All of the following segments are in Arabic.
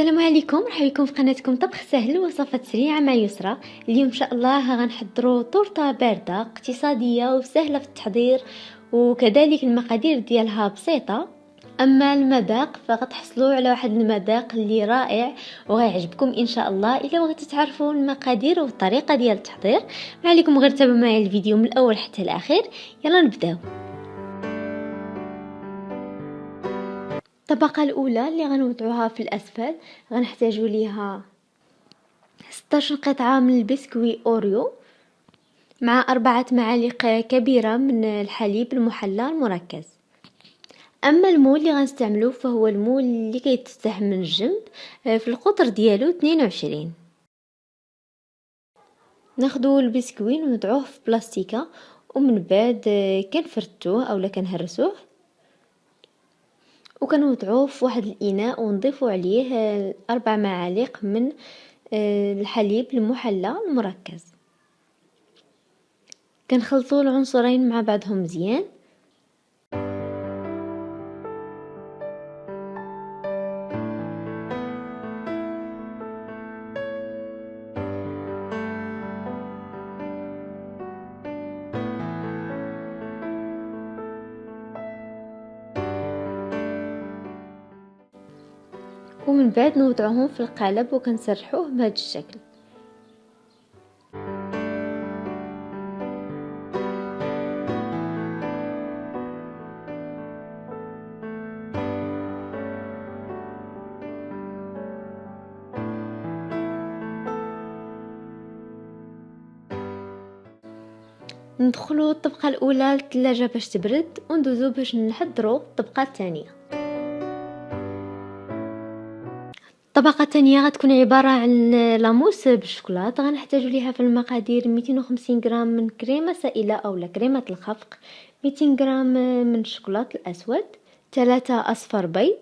السلام عليكم، مرحبا بكم في قناتكم طبخ سهل وصفات سريعه مع يسرى. اليوم ان شاء الله غنحضروا طورطه بارده اقتصاديه وسهله في التحضير، وكذلك المقادير ديالها بسيطه. اما المذاق فغتحصلوا على واحد المذاق اللي رائع وغيعجبكم ان شاء الله. الا بغيتوا تعرفوا المقادير والطريقه ديال التحضير، ما عليكم غير تابعوا معايا الفيديو من الاول حتى الاخير. يلا نبداو. الطبقه الاولى اللي غنوضعوها في الاسفل غنحتاجوا ليها 16 قطعة من البسكوي أوريو مع 4 معالق كبيرة من الحليب المحلى المركز. أما المول اللي غنستعملوه فهو المول اللي كيتفتح من الجنب في القطر ديالو 22. ناخدو البسكوي ونوضعوه في بلاستيكة، ومن بعد كنفردوه اولا كنهرسوه وكنوضعوه في واحد الاناء ونضيفو عليه 4 معالق من الحليب المحلى المركز. كنخلطوا العنصرين مع بعضهم مزيان. ومن بعد نوضعهم في القالب وكنسرحوه بهذا الشكل. ندخلوا الطبقه الاولى للثلاجه باش تبرد، وندوزو باش نحضروا الطبقه الثانيه. الطبقه الثانيه غتكون عباره عن لاموس بالشوكولاته. غنحتاجوا ليها في المقادير 250 غرام من كريمه سائله اولا كريمه الخفق، 200 غرام من الشوكولاط الاسود، 3 اصفر بيض،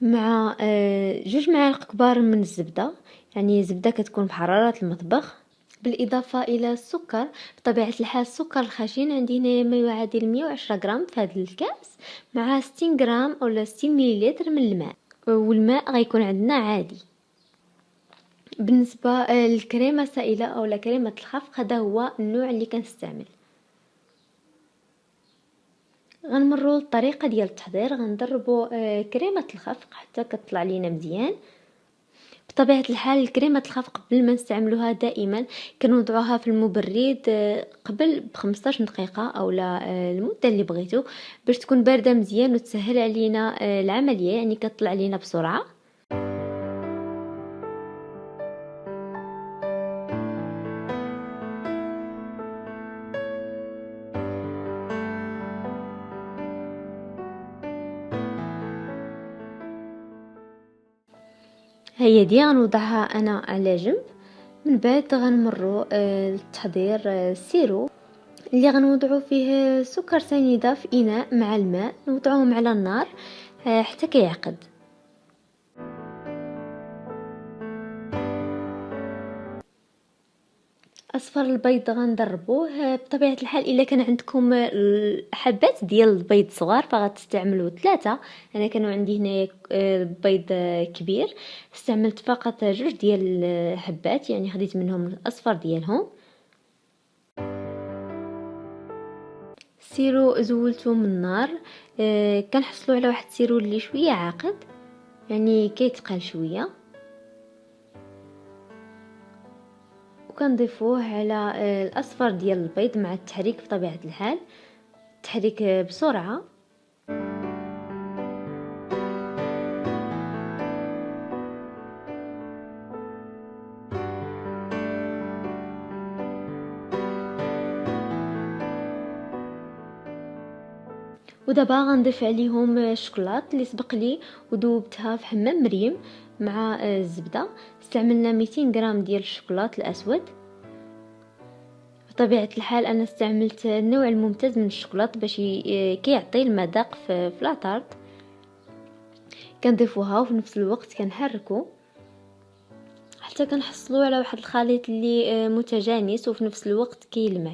مع 2 معالق كبار من الزبده، يعني زبده كتكون بحراره المطبخ، بالإضافة إلى السكر. بطبيعة الحال السكر الخشن عندي هنا ما يعادل 110 غرام في هذا الكأس، مع 60 غرام أو 60 مليلتر من الماء، والماء غيكون عندنا عادي. بالنسبة للكريمة السائلة أو كريمة الخفق، هذا هو النوع اللي كنستعمل. غنمروا الطريقة ديال التحضير. غنضربوا كريمة الخفق حتى كتطلع لينا مزيان. بطبيعة الحال الكريمة الخفق قبل ما نستعملوها دائما كنوضعوها في المبرد قبل ب15 دقيقة او المدة اللي بغيتو، باش تكون باردة مزيان وتسهل علينا العملية، يعني كتطلع لينا بسرعة. هي دي غنوضعها انا على جنب. من بعد غنمروا للتحضير السيرو اللي غنوضعوا فيه سكر سنيدة في اناء مع الماء، نوضعوهم على النار حتى كيعقد. اصفر البيض غنضربوه. بطبيعه الحال الا كان عندكم حبات ديال البيض صغار فغتستعملوا 3. انا كانوا عندي هنا بيض كبير، استعملت فقط 2 ديال الحبات، يعني خديت منهم الاصفر ديالهم. سيرو زولته من النار. كنحصلوا على واحد سيرو اللي شويه عاقد، يعني كيتقل شويه، وكنضيفوه على الاصفر ديال البيض مع التحريك. بطبيعه الحال التحريك بسرعه. ودابا غنضيف عليهم الشوكولات اللي سبق لي وذوبتها في حمام مريم مع الزبده. استعملنا 200 غرام ديال الشوكولات الاسود. بطبيعه الحال انا استعملت النوع الممتاز من الشوكولات باش كيعطي المذاق في لاطارت. كنضيفوها وفي نفس الوقت كنحركو حتى كنحصلوا على واحد الخليط اللي متجانس وفي نفس الوقت كيلمع.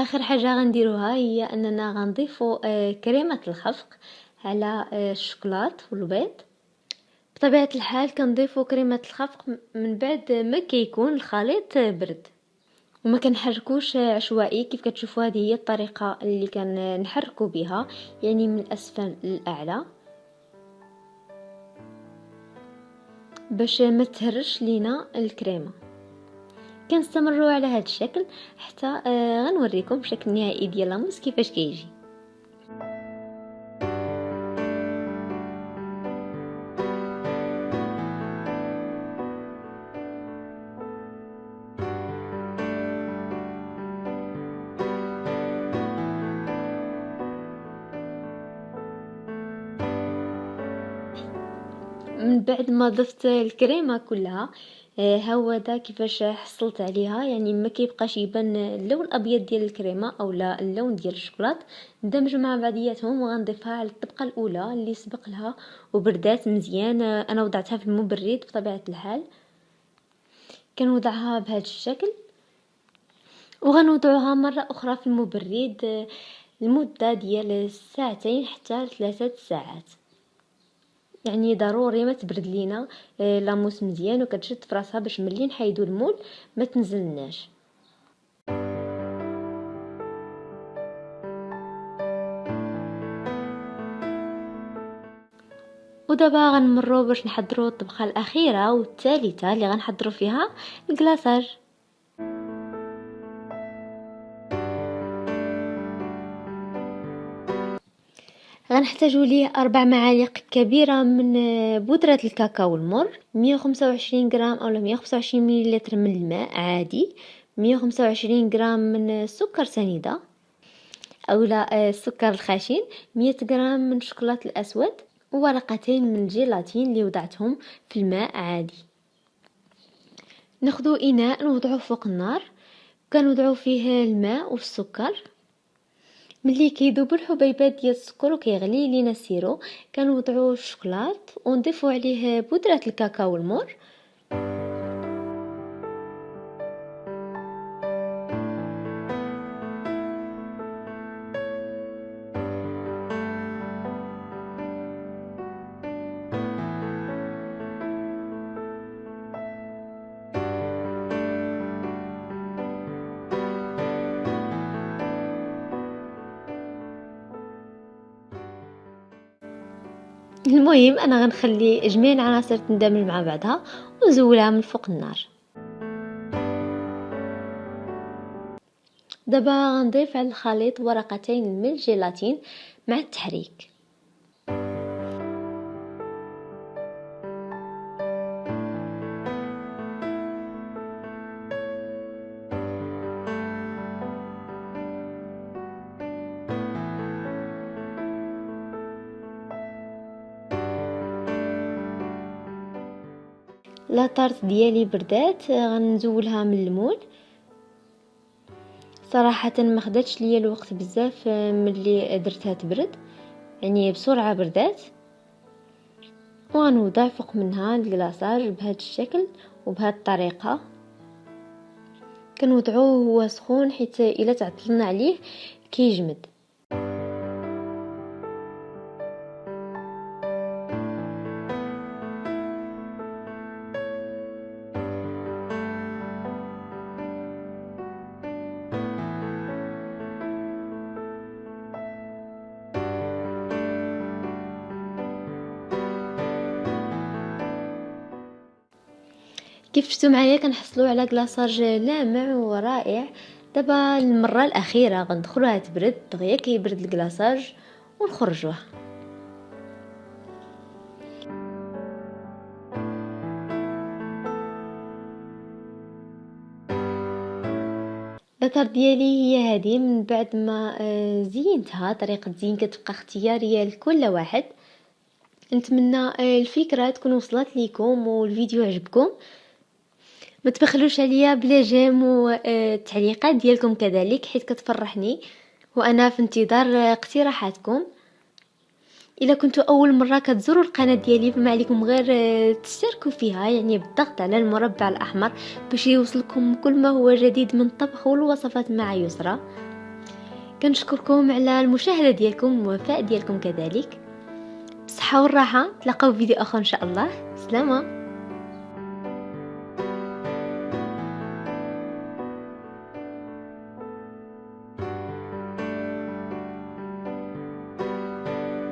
اخر حاجه غنديروها هي اننا غنضيفوا كريمه الخفق على الشوكولات والبيض. بطبيعه الحال كنضيفوا كريمه الخفق من بعد ما كيكون الخليط برد، وما كنحركوش عشوائي. كيف كتشوفوا هذه هي الطريقه اللي كنحركوا بها، يعني من الاسفل للاعلى باش ما تهرش لينا الكريمه. كنستمروا على هذا الشكل حتى غنوريكم الشكل النهائي ديال لاموس كيفاش كيجي. من بعد ما ضفت الكريمه كلها، ها هو دا كيفاش حصلت عليها. يعني ما كيبقاش يبان اللون الابيض ديال الكريمه او لا اللون ديال الشوكولات. ندمج مع بعضياتهم وغنضيفها على الطبقه الاولى اللي سبق لها وبردات مزيان. انا وضعتها في المبرد بطبيعه الحال، كنوضعها بهذا الشكل وغنوضعها مره اخرى في المبرد لمده ديال ساعتين حتى 3 ساعات. يعني ضروري ما تبرد لينا لاموس مزيان وكتشد في راسها باش ملي نحيدو المول ما تنزلناش. ودابا غنمروا باش نحضروا الطبقه الاخيره والثالثه اللي غنحضروا فيها الكلاصاج. غنحتاجوا ليه 4 معالق كبيره من بودره الكاكاو المر، 125 غرام او 125 ملل من الماء عادي، 125 غرام من السكر سنيده او لا السكر الخشن، 100 غرام من الشوكولاته الاسود، وورقتين من الجيلاتين اللي وضعتهم في الماء عادي. ناخذ اناء نوضعه فوق النار، كنوضعوا فيه الماء والسكر. ملي كيذوب الحبيبات ديال السكر وكيغلي لينا السيرو، كنوضعوا الشوكولات ونضيفوا عليه بودره الكاكاو المر. المهم انا غنخلي جميع العناصر تندمج مع بعضها ونزولها من فوق النار. دابا غنضيف على الخليط ورقتين من الجيلاتين مع التحريك. لاطارت ديالي بردات، غنزولها من المول. صراحه ما خداتش ليا الوقت بزاف ملي درتها تبرد، يعني بسرعه بردات. وغنوضع فوق منها الكلاصاج بهذا الشكل وبهذه الطريقه. كنوضعوه هو سخون حيت الا تعطلنا عليه كيجمد. كيف شفتوا معايا كنحصلوا على كلاصاج لامع ورائع. دابا المره الاخيره غندخلوها تبرد دغيا كيبرد الكلاصاج ونخرجوه. اللاطار ديالي هي هذه. من بعد ما زينتها، طريقه الزين كتبقى اختياريه لكل واحد. نتمنى الفكره تكون وصلت لكم والفيديو عجبكم. ما تبخلوش عليا بلا جيم والتعليقات ديالكم كذلك حيت كتفرحني، وانا في انتظار اقتراحاتكم. الا كنتوا اول مره كتزوروا القناه ديالي فما عليكم غير تشتركوا فيها، يعني بالضغط على المربع الاحمر باش يوصلكم كل ما هو جديد من الطبخ والوصفات مع يسرى. كنشكركم على المشاهدة ديالكم والوفاء ديالكم كذلك. بالصحة والراحة، تلاقاو في فيديو اخر ان شاء الله. سلامة.